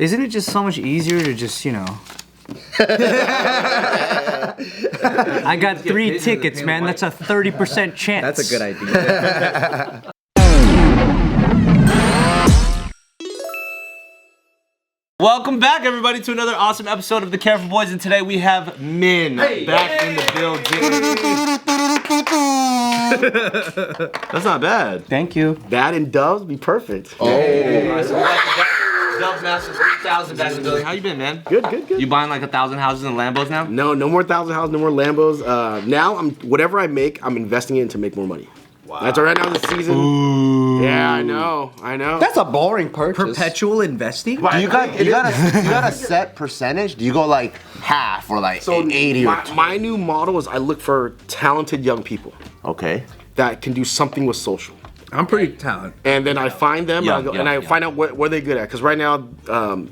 Isn't it just so much easier to just, you know? I got 3 tickets, man. That's a 30% chance. That's a good idea. Welcome back, everybody, to another awesome episode of The Careful Boys, and today we have Min back in the building. That's not bad. Thank you. That and Doves be perfect. Oh. Right, so we got Dove Master 3000 back in the building. How you been, man? Good, good, good. You buying like 1,000 houses and Lambos now? No more 1,000 houses, no more Lambos. Now, whatever I make, I'm investing in to make more money. Wow. That's right now in the season. Ooh. Yeah, I know. That's a boring purchase. Perpetual investing? Do you got a set percentage? Do you go like half or like 80 or 20? My new model is I look for talented young people. Okay. That can do something with social. I'm pretty talented. And then I find them and I find out what they're good at. Because right now,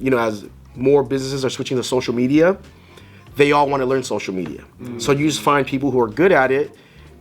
you know, as more businesses are switching to social media, they all want to learn social media. So you just find people who are good at it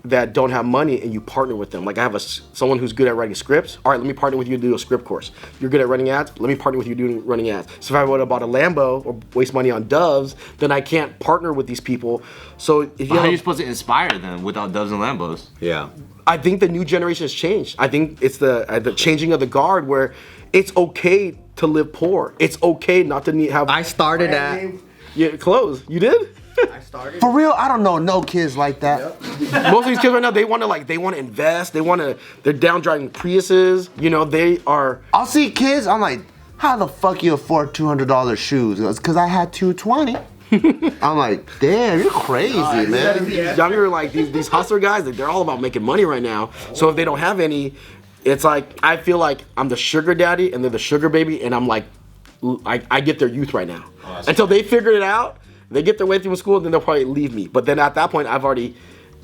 that don't have money, and you partner with them. Like I have someone who's good at writing scripts. All right, let me partner with you to do a script course. You're good at running ads. Let me partner with you doing running ads. So if I would have bought a Lambo or waste money on Doves, then I can't partner with these people. So if how are you supposed to inspire them without Doves and Lambos? Yeah. I think the new generation has changed. I think it's the changing of the guard where it's okay to live poor. It's okay not to have. I started at. Yeah, clothes. You did? I started. For real, I don't know no kids like that. Yep. Most of these kids right now, they want to invest. They're down driving Priuses. You know, they are. I'll see kids. I'm like, how the fuck you afford $200 shoes? It's because I had $220. I'm like, damn, you're crazy, man. These younger, like these hustler guys, like, they're all about making money right now. So if they don't have any, it's like I feel like I'm the sugar daddy and they're the sugar baby, and I'm like, I get their youth right now. Until they figure it out, they get their way through school, then they'll probably leave me. But then at that point, I've already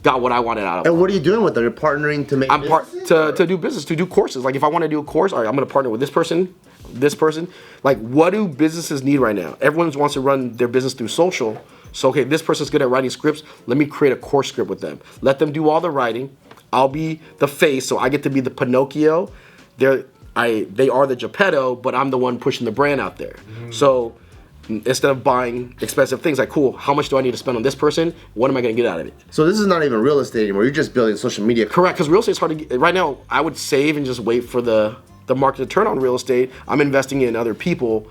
got what I wanted out of them. And what are you doing with them? You're partnering to make to do business, to do courses. Like if I want to do a course, all right, I'm going to partner with this person. Like what do businesses need right now? Everyone wants to run their business through social. So okay, this person's good at writing scripts. Let me create a course script with them. Let them do all the writing. I'll be the face, so I get to be the Pinocchio. They are the Geppetto, but I'm the one pushing the brand out there. So instead of buying expensive things, like cool, how much do I need to spend on this person? What am I going to get out of it? So this is not even real estate anymore. You're just building social media. Correct, because real estate's hard to get. Right now, I would save and just wait for the market to turn on real estate. I'm investing in other people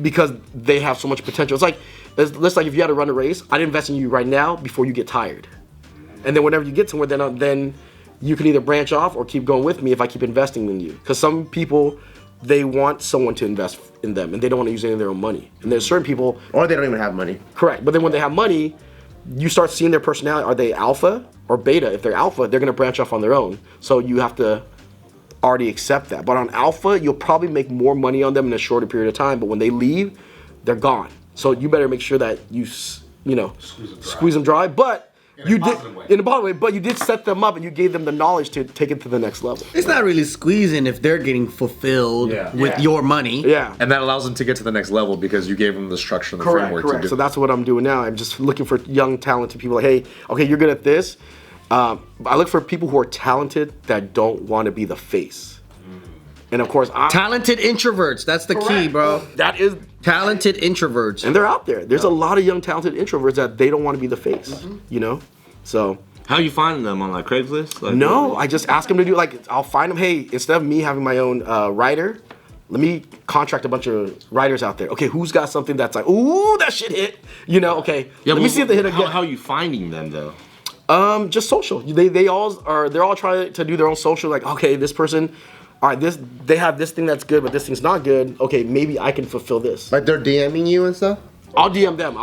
because they have so much potential. It's like if you had to run a race, I'd invest in you right now before you get tired. And then whenever you get somewhere, then you can either branch off or keep going with me if I keep investing in you. Because some people, they want someone to invest in them and they don't want to use any of their own money. And there's certain people... Or they don't even have money. Correct. But then when they have money, you start seeing their personality. Are they alpha or beta? If they're alpha, they're going to branch off on their own. So you have to already accept that. But on alpha, you'll probably make more money on them in a shorter period of time. But when they leave, they're gone. So you better make sure that you squeeze them dry. But you did in a positive way, but you did set them up and you gave them the knowledge to take it to the next level. It's not really squeezing if they're getting fulfilled with your money. Yeah. And that allows them to get to the next level because you gave them the structure and the framework to do. So that's what I'm doing now. I'm just looking for young, talented people. Like, hey, okay, you're good at this. I look for people who are talented that don't want to be the face. And of course, talented introverts. That's the key, bro. That is talented introverts. And they're out there. There's a lot of young, talented introverts that they don't want to be the face. You know, so. How are you finding them on like Craigslist? Like, no, I just ask them to do I'll find them. Hey, instead of me having my own writer, let me contract a bunch of writers out there. Okay, who's got something that's like, ooh, that shit hit. You know, okay. Yeah, let me see if they hit again. How are you finding them though? Just social. They're all trying to do their own social. Like, okay, this person. All right, they have this thing that's good, but this thing's not good. Okay, maybe I can fulfill this. Like they're DMing you and stuff? I'll DM them.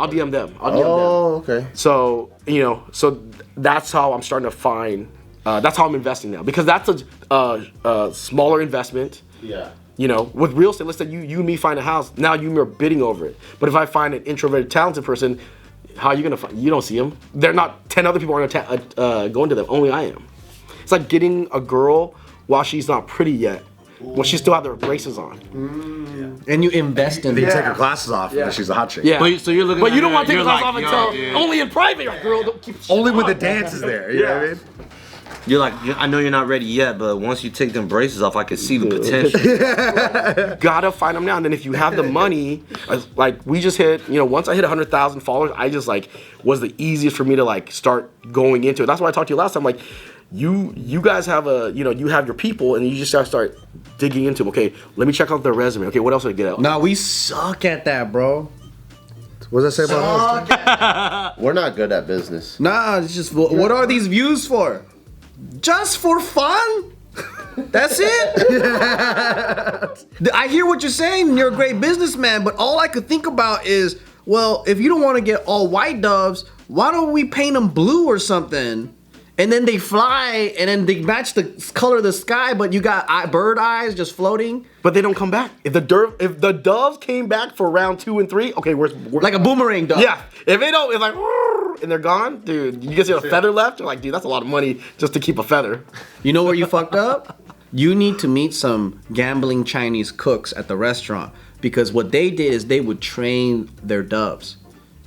Oh, okay. So, so that's how I'm starting to find, that's how I'm investing now. Because that's a smaller investment. Yeah. You know, with real estate, let's say you and me find a house, now you are bidding over it. But if I find an introverted, talented person, how are you going to find? You don't see them. They're not, 10 other people aren't going to them. Only I am. It's like getting a girl while she's not pretty yet, when she still have her braces on. And you invest in Then them. you take her glasses off and she's a hot chick. Yeah. So you're looking. But you don't want to take you're your glasses off until only in private. Girl, don't keep Only when the dance is there. You know what I mean? You're like, I know you're not ready yet, but once you take them braces off, I can see the potential. Gotta find them now. And then if you have the money, like we just hit, once I hit 100,000 followers, I just like was the easiest for me to like start going into it. That's why I talked to you last time. Like you guys have you have your people, and you just gotta start digging into them. Okay, let me check out their resume. Okay, what else did I get out? Nah, we suck at that, bro. What does that say about us? We're not good at business. Nah, it's just what are these views for? Just for fun? That's it? I hear what you're saying, and you're a great businessman, but all I could think about is, well, if you don't want to get all white doves, why don't we paint them blue or something? And then they fly, and then they match the color of the sky, but you got bird eyes just floating. But they don't come back. If the doves came back for round 2 and 3, okay, we're Like a boomerang dove. yeah. If they don't, it's like, and they're gone, dude. You just get a feather left. You're like, dude, that's a lot of money just to keep a feather. You know where you fucked up? You need to meet some gambling Chinese cooks at the restaurant, because what they did is they would train their doves,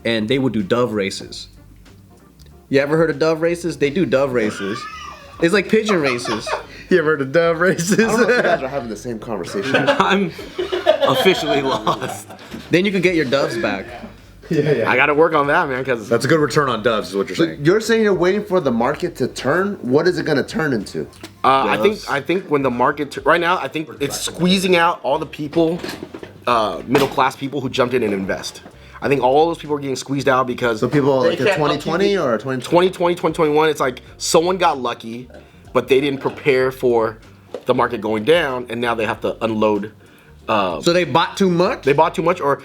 and they would do dove races. You ever heard of dove races? They do dove races. It's like pigeon races. You ever heard of dove races? I don't know if you guys are having the same conversation. I'm officially lost. Then you can get your doves back. I got to work on that, man, because That's a good return on doves, is what you're saying. You're saying you're waiting for the market to turn? What is it going to turn into? I think when the market right now, I think it's squeezing out all the people, middle class people who jumped in and invest. I think all those people are getting squeezed out because So people they like in can't 2020 or 2020? 2020, 2021, it's like someone got lucky, but they didn't prepare for the market going down, and now they have to unload. So they bought too much? They bought too much, or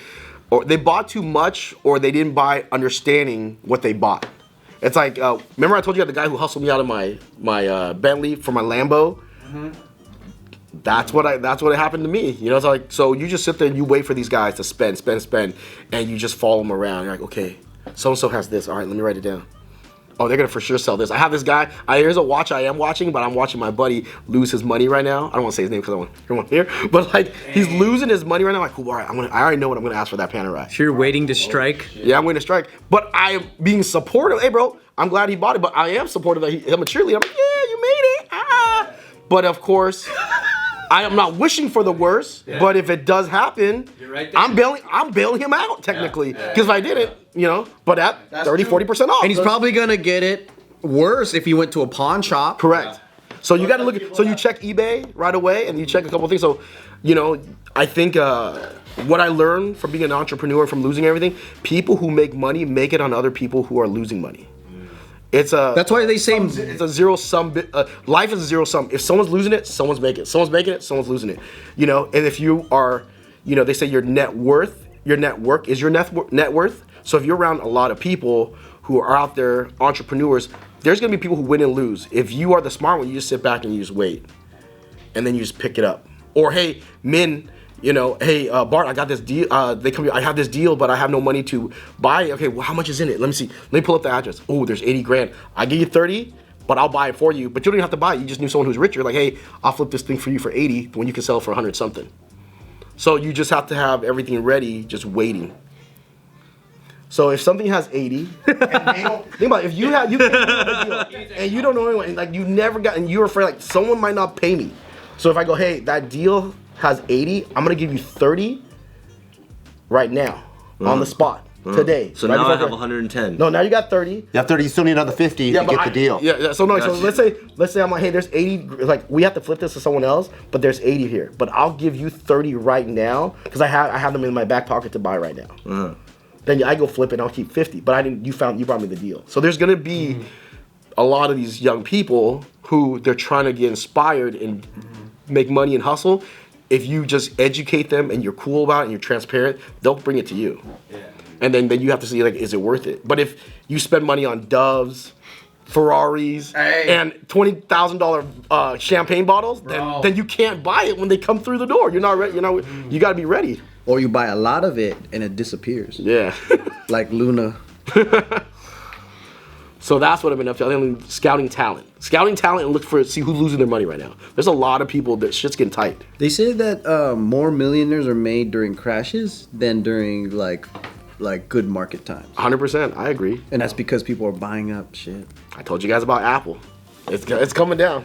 they bought too much, or they didn't buy understanding what they bought. It's like, remember I told you about the guy who hustled me out of my Bentley for my Lambo? Mm-hmm. That's what happened to me. It's like, so you just sit there and you wait for these guys to spend, and you just follow them around. You're like, okay, so-and-so has this. All right, let me write it down. Oh, they're gonna for sure sell this. I have this guy. Here's a watch I am watching, but I'm watching my buddy lose his money right now. I don't want to say his name because I want everyone here, but like he's losing his money right now. Like, cool, all right, I already know what I'm gonna ask for that Panerai. So you're waiting to strike? Yeah, I'm waiting to strike, but I am being supportive. Hey, bro, I'm glad he bought it, but I am supportive that I'm a cheerleader. I'm like, yeah, you made it. But of course, I am not wishing for the worst. Yeah. But if it does happen, right, I'm bailing him out technically because if I didn't, but at 30-40% off. And he's probably gonna get it worse if he went to a pawn shop. Correct. Yeah. So you got to look. So you check eBay right away, and you check a couple of things. So, I think what I learned from being an entrepreneur, from losing everything, people who make money make it on other people who are losing money. That's why they say it's a zero sum. Life is a zero sum. If someone's losing it, someone's making it. Someone's making it, someone's losing it. And if you are, they say your net worth is your net worth. So if you're around a lot of people who are out there, entrepreneurs, there's gonna be people who win and lose. If you are the smart one, you just sit back and you just wait, and then you just pick it up. Or hey, Min, hey, Bart, I got this deal. They come here, I have this deal, but I have no money to buy it. Okay, well, how much is in it? Let me see. Let me pull up the address. Oh, there's 80 grand. I give you 30, but I'll buy it for you. But you don't even have to buy it. You just knew someone who's richer. Like, hey, I'll flip this thing for you for 80 when you can sell it for 100 something. So you just have to have everything ready, just waiting. So if something has 80, think about it, if you can't do a deal, and you don't know anyone, like you never got, and you're afraid like someone might not pay me. So if I go, hey, that deal has 80, I'm gonna give you 30 right now on the spot today. So right now I have 110. No, now you got 30. You have 30, you still need another 50 to get the deal. Yeah. So Gotcha. so let's say I'm like, hey, there's 80. Like we have to flip this to someone else, but there's 80 here. But I'll give you 30 right now because I have them in my back pocket to buy right now. Then I go flip it and I'll keep 50. But you brought me the deal. So there's gonna be a lot of these young people who they're trying to get inspired and make money and hustle. If you just educate them and you're cool about it and you're transparent, they'll bring it to you. Yeah. And then you have to see, like, is it worth it? But if you spend money on doves, Ferraris, and $20,000 champagne bottles, then you can't buy it when they come through the door. You're not ready. You got to be ready. Or you buy a lot of it and it disappears. Yeah. Like Luna. So that's what I've been up to. I've been scouting talent and look see who's losing their money right now. There's a lot of people that shit's getting tight. They say that more millionaires are made during crashes than during like good market times. 100%, I agree. And that's because people are buying up shit. I told you guys about Apple. It's coming down.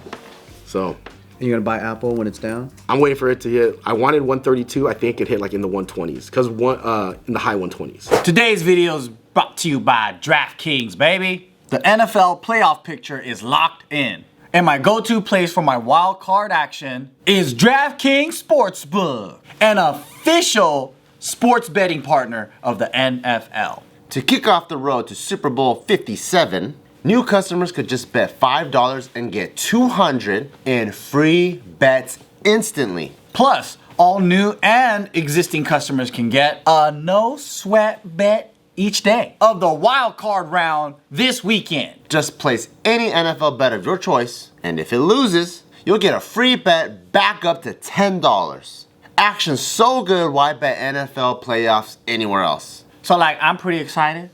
So You're gonna buy Apple when it's down? I'm waiting for it to hit. I wanted 132. I think it hit like in the 120s, cause in the high 120s. Today's video is brought to you by DraftKings, baby. The NFL playoff picture is locked in. And my go-to place for my wild card action is DraftKings Sportsbook, an official sports betting partner of the NFL. To kick off the road to Super Bowl 57, new customers could just bet $5 and get 200 in free bets instantly. Plus, all new and existing customers can get a no-sweat bet each day of the wild card round this weekend. Just place any NFL bet of your choice, and if it loses, you'll get a free bet back up to $10. Action's so good, why bet NFL playoffs anywhere else? So like, I'm pretty excited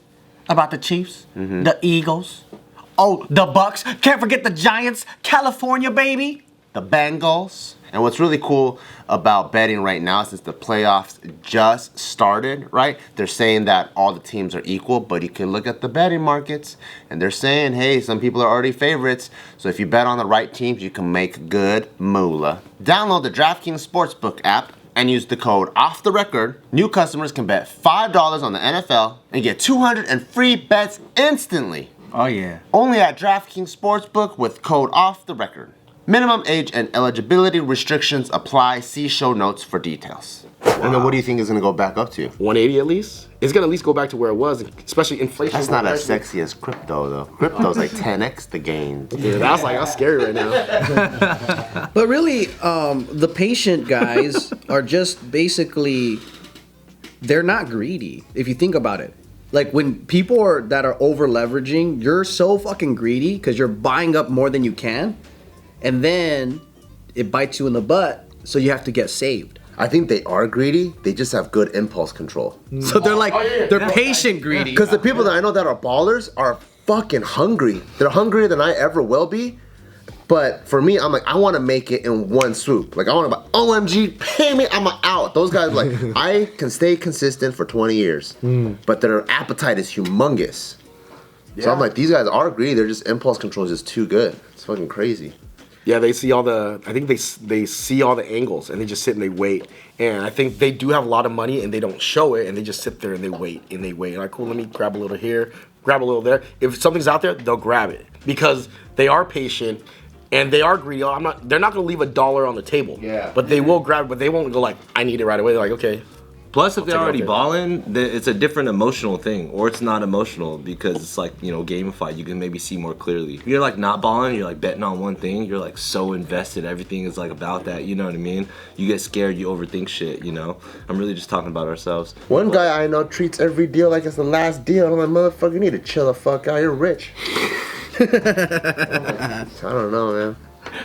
about the Chiefs, the Eagles, oh, the Bucks. Can't forget the Giants, California, baby. The Bengals. And what's really cool about betting right now, since the playoffs just started, right? They're saying that all the teams are equal, but you can look at the betting markets and they're saying, hey, some people are already favorites. So if you bet on the right teams, you can make good moolah. Download the DraftKings Sportsbook app and use the code OFFTHERECORD. New customers can bet $5 on the NFL and get 200 in free bets instantly. Oh yeah. Only at DraftKings Sportsbook with code OFFTHERECORD. Minimum age and eligibility restrictions apply. See show notes for details. And then what do you think is gonna go back up to? 180 at least. It's gonna at least go back to where it was, especially inflation. That's not as sexy as crypto though. Crypto's like 10x the gain. Yeah, that's scary right now. But really, the patient guys are just basically, they're not greedy, if you think about it. Like when people that are over leveraging, you're so fucking greedy because you're buying up more than you can, and then it bites you in the butt, so you have to get saved. I think they are greedy. They just have good impulse control. So they're like, they're patient greedy. Because the people that I know that are ballers are fucking hungry. They're hungrier than I ever will be. But for me, I'm like, I want to make it in one swoop. Like, I want to buy, OMG, pay me, I'm out. Those guys, like, I can stay consistent for 20 years. But their appetite is humongous. So I'm like, these guys are greedy. Their just impulse control is just too good. It's fucking crazy. Yeah, they see all the. I think they see all the angles and they just sit and they wait. And I think they do have a lot of money and they don't show it and they just sit there and they wait and they wait. And like, cool, let me grab a little here, grab a little there. If something's out there, they'll grab it because they are patient and they are greedy. They're not gonna leave $1 on the table. Yeah. But they will grab it. But they won't go like, I need it right away. They're like, okay. Plus, if they're already there. balling, it's a different emotional thing, or it's not emotional because it's like, you know, gamified. You can maybe see more clearly. If you're like not balling, you're like betting on one thing. You're like so invested. Everything is like about that. You know what I mean? You get scared. You overthink shit. You know. I'm really just talking about ourselves. One guy I know treats every deal like it's the last deal. I'm like, motherfucker, you need to chill the fuck out. You're rich. I don't know, man.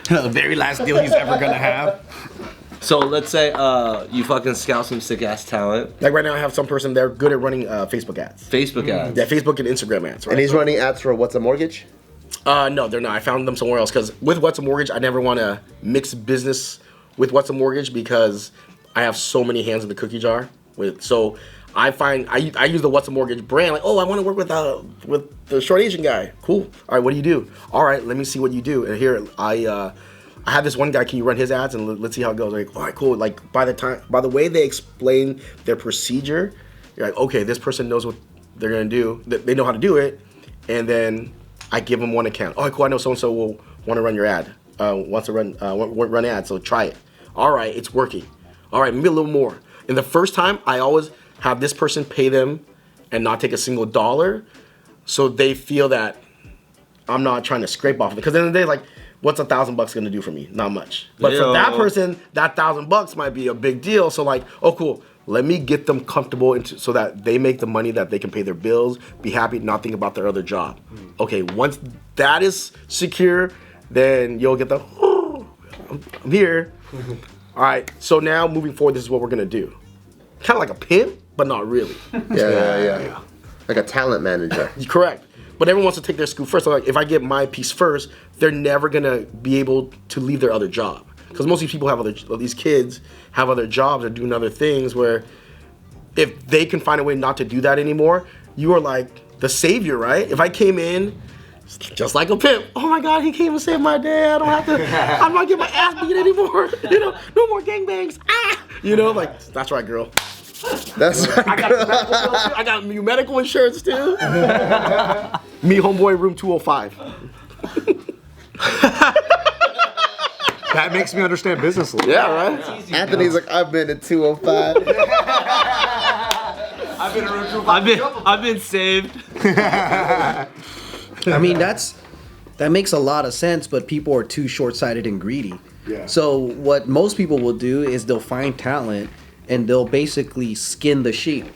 The very last deal he's ever gonna have. So let's say you fucking scout some sick ass talent. Like right now, I have some person they're good at running Facebook ads. Facebook ads. Yeah, Facebook and Instagram ads. Right? And he's running ads for What's a Mortgage? No, they're not. I found them somewhere else because with What's a Mortgage, I never want to mix business with What's a Mortgage because I have so many hands in the cookie jar. So I find I use the What's a Mortgage brand. Like, oh, I want to work with the short Asian guy. Cool. All right, what do you do? All right, let me see what you do. And here I have this one guy. Can you run his ads and let's see how it goes? Like, all right, cool. Like by the way they explain their procedure, you're like, okay, this person knows what they're gonna do. They know how to do it, and then I give them one account. Oh, cool. I know so and so will want to run your ad. Wants to run ads. So try it. All right, it's working. All right, maybe a little more. And the first time, I always have this person pay them and not take a single dollar, so they feel that I'm not trying to scrape off of it. Because at the end of the day, like, what's $1,000 gonna do for me? Not much. But for that person, that $1,000 might be a big deal. So like, oh cool, let me get them comfortable so that they make the money that they can pay their bills, be happy, not think about their other job. Okay, once that is secure, then you'll get the, oh, I'm here. All right, so now moving forward, this is what we're gonna do. Kind of like a pimp, but not really. Yeah. Like a talent manager. Correct. But everyone wants to take their scoop first. So like, if I get my piece first, they're never gonna be able to leave their other job. Because most of these people have these kids have other jobs or doing other things where if they can find a way not to do that anymore, you are like the savior, right? If I came in Just like a pimp. Oh my God, he came and saved my day. I don't have to. I'm not getting my ass beat anymore. You know, no more gangbangs. Ah, you know, like that's right, girl. That's I got new medical insurance too. Me, homeboy, room 205. That makes me understand business a little. Yeah, right. Anthony's like, I've been to 205. I've been saved. I mean, that makes a lot of sense, but people are too short-sighted and greedy. Yeah. So what most people will do is they'll find talent and they'll basically skin the sheep,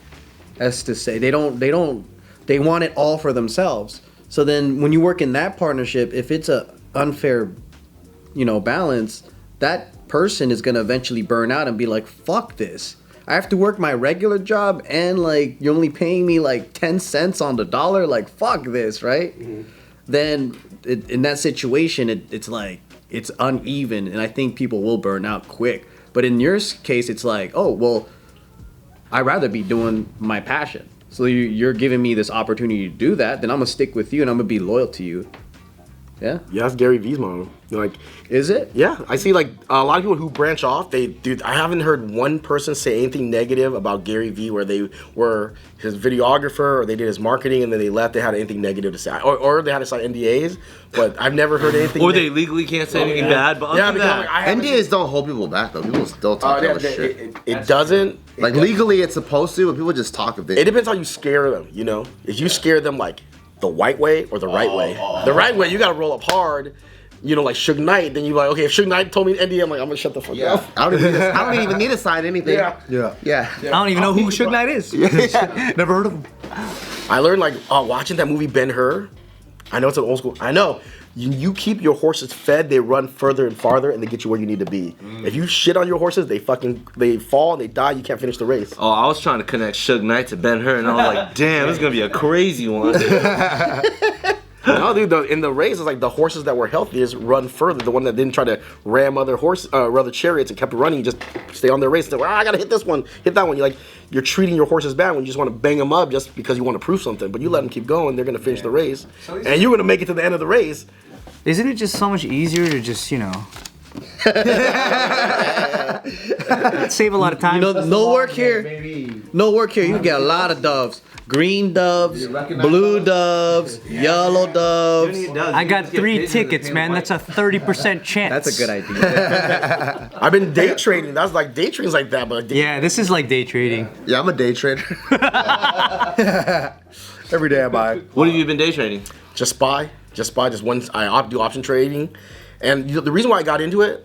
as to say. They want it all for themselves. So then when you work in that partnership, if it's a unfair, balance, that person is gonna eventually burn out and be like, fuck this. I have to work my regular job and like you're only paying me like 10 cents on the dollar, like fuck this, right? Mm-hmm. Then in that situation, it's like it's uneven, and I think people will burn out quick. But in your case, it's like, oh well, I'd rather be doing my passion. So you're giving me this opportunity to do that, then I'm gonna stick with you and I'm gonna be loyal to you. Yeah. Yeah, that's Gary Vee's model. Like, is it? Yeah, I see like a lot of people who branch off. I haven't heard one person say anything negative about Gary Vee where they were his videographer or they did his marketing and then they left. They had anything negative to say, or they had to sign NDAs. But I've never heard anything. Or they legally can't say anything bad. But other than that, NDAs don't hold people back though. People still talk about shit. It doesn't. Like legally, it's supposed to, but people just talk of it. It depends how you scare them. If you scare them like the white way or the right way. The right way, you gotta roll up hard. Like Suge Knight, then you're like, okay, if Suge Knight told me NDA, I'm like, I'm gonna shut the fuck up. I don't even need to sign anything. Yeah. I don't even know who Suge Knight is. Never heard of him. I learned like watching that movie Ben-Hur. I know it's an old school. I know. You keep your horses fed, they run further and farther, and they get you where you need to be. If you shit on your horses, they fall and they die. You can't finish the race. Oh, I was trying to connect Suge Knight to Ben-Hur, and I was like, damn, this is gonna be a crazy one. No, dude. In the race, it's like the horses that were healthiest run further. The one that didn't try to ram other chariots and kept running, just stay on their race. Like, I gotta hit this one, hit that one. You're treating your horses bad when you just want to bang them up just because you want to prove something. But you let them keep going, they're gonna finish the race, and you're gonna make it to the end of the race. Isn't it just so much easier to just, save a lot of time? No work here. No work here. You get a lot of doves. Green doves, blue doves, yellow doves. I got 3 tickets, man. That's a 30% chance. That's a good idea. I've been day trading. That's like day trading's like that, but yeah, this is like day trading. Yeah, I'm a day trader. Every day I buy. What have you been day trading? Just one. I do option trading, and the reason why I got into it.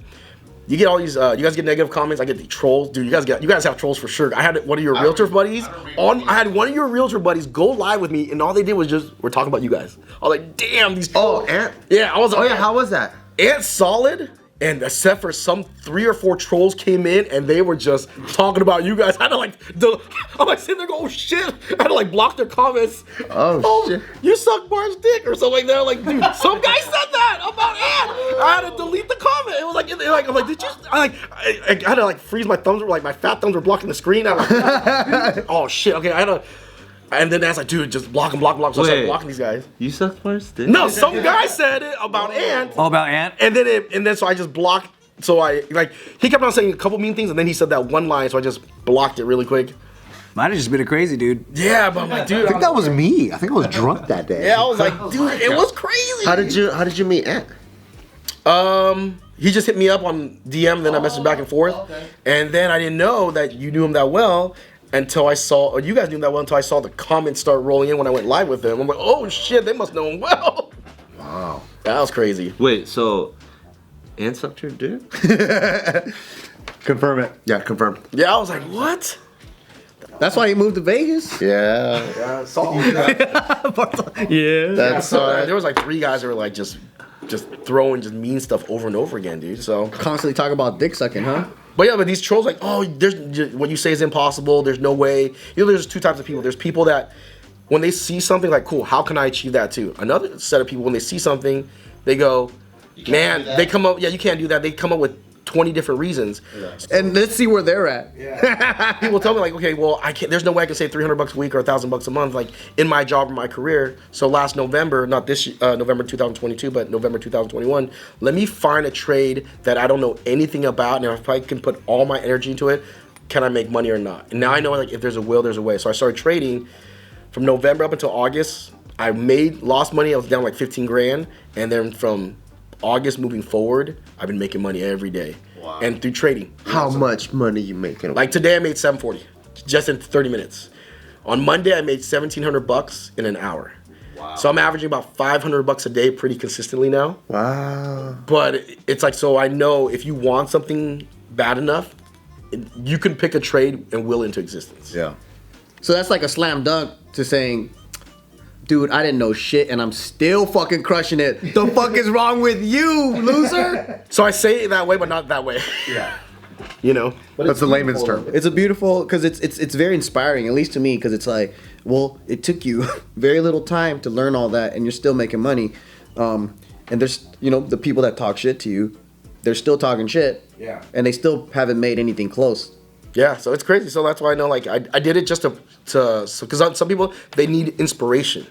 You get all these. You guys get negative comments. I get the trolls, dude. You guys have trolls for sure. I had one of your realtor buddies go live with me, and all they did was we're talking about you guys. I was like, damn, these trolls. Ant. Yeah, I was. Oh yeah, how was that? Ant's solid. And except for some 3 or 4 trolls came in and they were just talking about you guys. I had to I'm sitting there going, oh shit. I had to block their comments. Oh shit. You suck Bart's dick or something like that. Like, dude, some guy said that about Ant. I had to delete the comment. It was I'm like, did you? I had to freeze my thumbs. My fat thumbs were blocking the screen. Oh shit. Okay, I had to. And then that's like, dude, just block him. So I started blocking these guys. You suck first? No, some guy said it about Ant. Oh, about Ant? And then so I just blocked. So he kept on saying a couple mean things, and then he said that one line, so I just blocked it really quick. Might have just been a crazy dude. Yeah, but I'm like, dude. I think that was me. I think I was drunk that day. Yeah, I was like, dude, it was crazy. How did you meet Ant? He just hit me up on DM, then I messaged back and forth, and then I didn't know that you knew him that well. Until you guys knew that well until I saw the comments start rolling in when I went live with them. I'm like, oh shit, they must know him well. Wow. That was crazy. Wait, so Ant sucked your dick? Confirm it. Yeah, confirmed. Yeah, I was like, what? That's why he moved to Vegas. Yeah. Yeah. That's There was 3 guys that were just throwing mean stuff over and over again, dude. So Constantly talk about dick sucking, huh? But yeah, but these trolls there's what you say is impossible. There's no way. There's 2 types of people. There's people that when they see something cool, how can I achieve that too? Another set of people when they see something, they go, man, they come up, yeah, you can't do that. They come up with 20 different reasons. And let's see where they're at. People tell me like, okay, well, I can't. There's no way I can save $300 a week or $1,000 a month, like in my job or my career. So last November, not this November 2022, but November 2021, let me find a trade that I don't know anything about, and if I can put all my energy into it, can I make money or not? And now I know like if there's a will, there's a way. So I started trading from November up until August. I lost money. I was down like 15 grand, and then from August moving forward, I've been making money every day. Wow. And through trading. How much money you making? Like today I made $740 just in 30 minutes. On Monday I made $1,700 in an hour. Wow. So I'm averaging about $500 a day pretty consistently now. Wow. But it's like, so I know if you want something bad enough, you can pick a trade and will into existence. Yeah. So that's like a slam dunk to saying, dude, I didn't know shit and I'm still fucking crushing it. The fuck is wrong with you, loser? So I say it that way, but not that way. Yeah. You know? But that's a layman's term. It's a beautiful, because it's very inspiring, at least to me, because it's like, well, it took you very little time to learn all that and you're still making money. And there's, you know, the people that talk shit to you, they're still talking shit. Yeah. And they still haven't made anything close. Yeah, so it's crazy. So that's why I know, like, I did it just because some people, they need inspiration.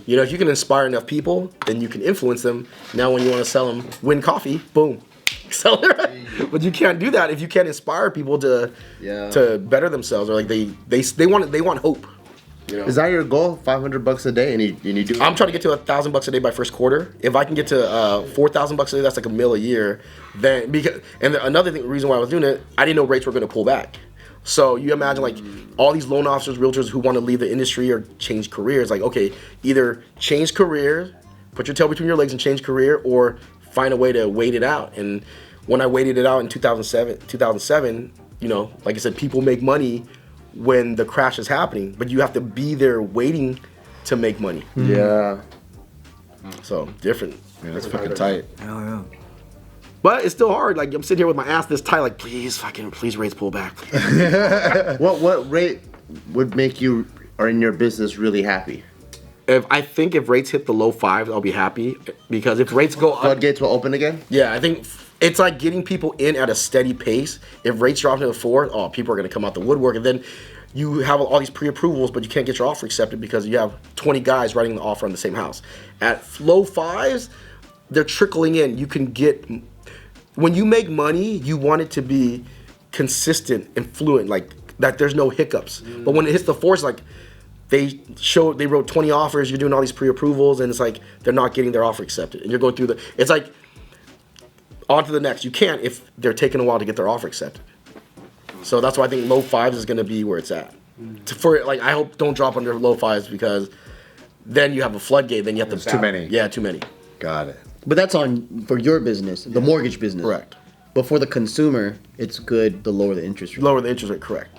You know, if you can inspire enough people, then you can influence them. Now when you want to sell them Win Coffee, boom, sell it. But you can't do that if you can't inspire people to better themselves, or like they want hope. You know? Is that your goal? $500 a day, and you do? I'm trying to get to $1,000 a day by first quarter. If I can get to $4,000 a day, that's like $1 million a year. Then another reason why I was doing it, I didn't know rates were going to pull back. So you imagine like all these loan officers, realtors who want to leave the industry or change careers. Like, okay, either change career, put your tail between your legs and change career, or find a way to wait it out. And when I waited it out in 2007, you know, like I said, people make money when the crash is happening, but you have to be there waiting to make money. Yeah. So different. Yeah, that's fucking tight. Hell yeah. But it's still hard. Like I'm sitting here with my ass this tight, like please rates pull back. Please. What rate would make you or in your business really happy? If rates hit the low fives, I'll be happy, because if rates go up, floodgates will open again. Yeah, I think it's like getting people in at a steady pace. If rates drop to the 4, people are gonna come out the woodwork, and then you have all these pre-approvals, but you can't get your offer accepted because you have 20 guys writing the offer on the same house. At low fives, they're trickling in. You can get. When you make money, you want it to be consistent and fluent, like that there's no hiccups. But when it hits the 4s, like they wrote 20 offers, you're doing all these pre-approvals, and it's like they're not getting their offer accepted. And you're going through it's like on to the next. You can't if they're taking a while to get their offer accepted. So that's why I think low 5s is gonna be where it's at. I hope don't drop under low 5s, because then you have a floodgate, then you have to too many. Yeah, too many. Got it. But that's for your business, the mortgage business. Correct. But for the consumer, it's good to lower the interest rate. Lower the interest rate, correct.